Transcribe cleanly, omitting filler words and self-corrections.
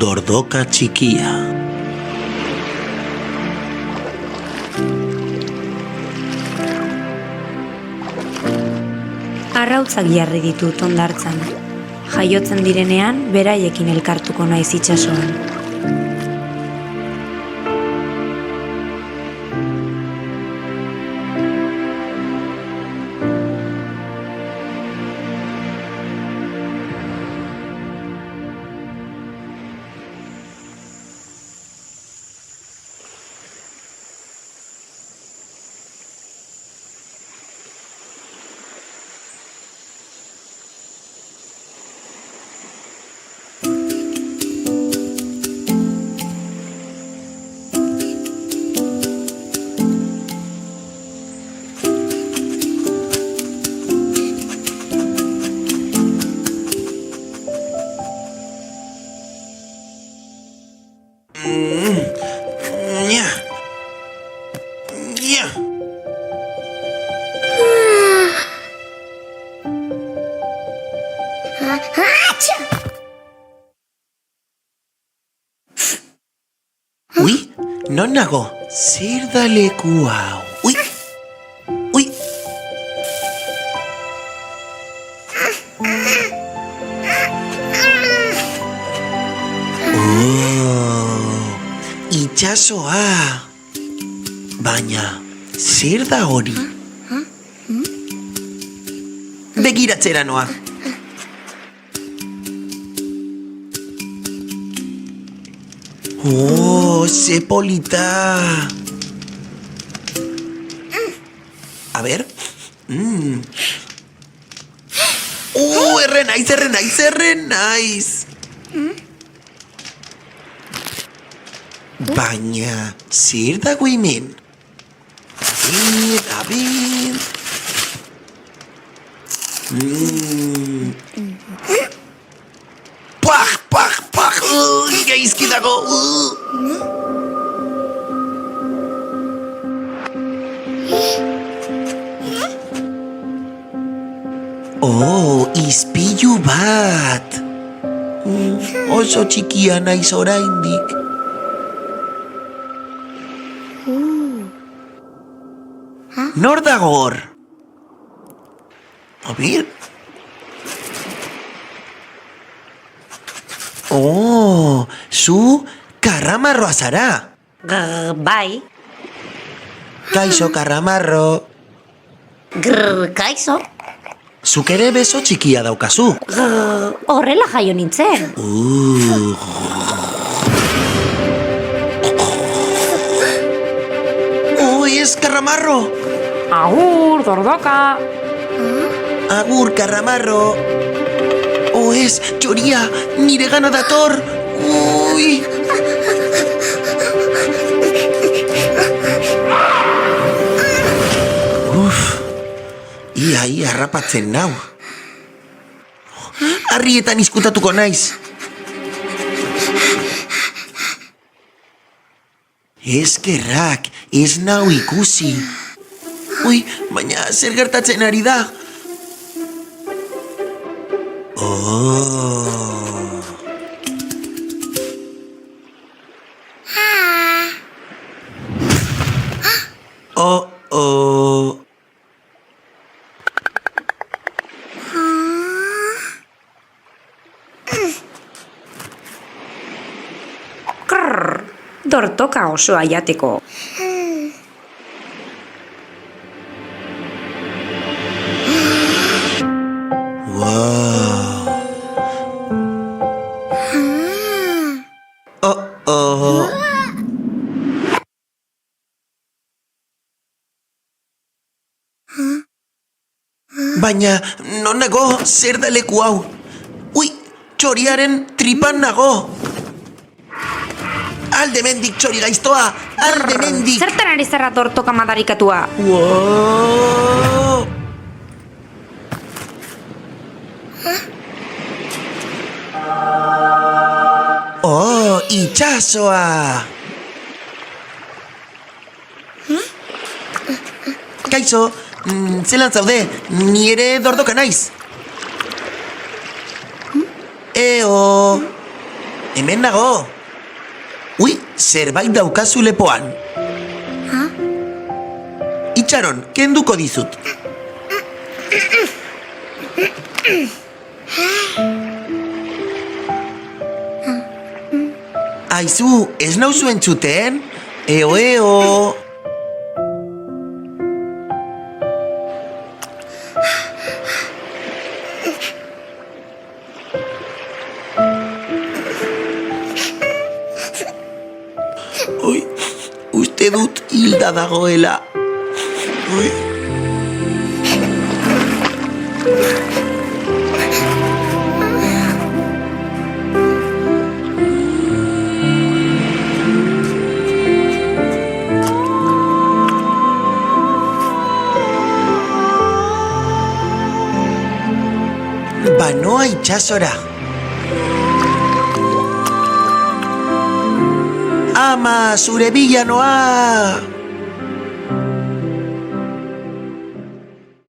Dordoka txikia. Arrautzak jarri ditut hondartzan. Jaiotzen direnean, beraiekin elkartuko naiz itsasoan. Nya. Nya. Ui, non nago? Zer da leku hau? Ui. Ui. Itxasoa. Baina, zer da hori? Begiratzera noa. Ze polita. A ber. Errenaiz. Baina, zer dago hemen? A ber. Pah! Gaizki dago! Ispilu bat! Oso txikia naiz oraindik. Nor dago hor? A ber? Zu karramarroa zara. Bai. Kaixo, karramarro. Kaixo. Zuk ere beso txikia daukazu. Horrela jaio nintzen. Ez, karramarro. Agur, Dordoka. Agur, karramarro. Ez, txoria, nire gana dator. Ui. Ia harrapatzen nau. Harrietan izkutatuko naiz. Eskerrak, ez nau ikusi. Ui, baina zer gertatzen ari da? Dortoka osoa jateko. Baina, non nago, zer da leku hau? Ui, txoriaren tripan nago. Alde mendik, txori gaiztoa! Alde mendik! Zertan ari zerra Dortoka madarikatua? Itxasoa! Kaixo, zelan zaude, ni ere Dordoka naiz. Eo! hemen nago. Ui, zerbait daukazu lepoan. Itxaron, kenduko dizut. Aizu, ez nauzu entzuten? Eo, eo. Ui, uste dut hilda dagoela. Ui. Banoa itxasora. Ama, zure bila noa!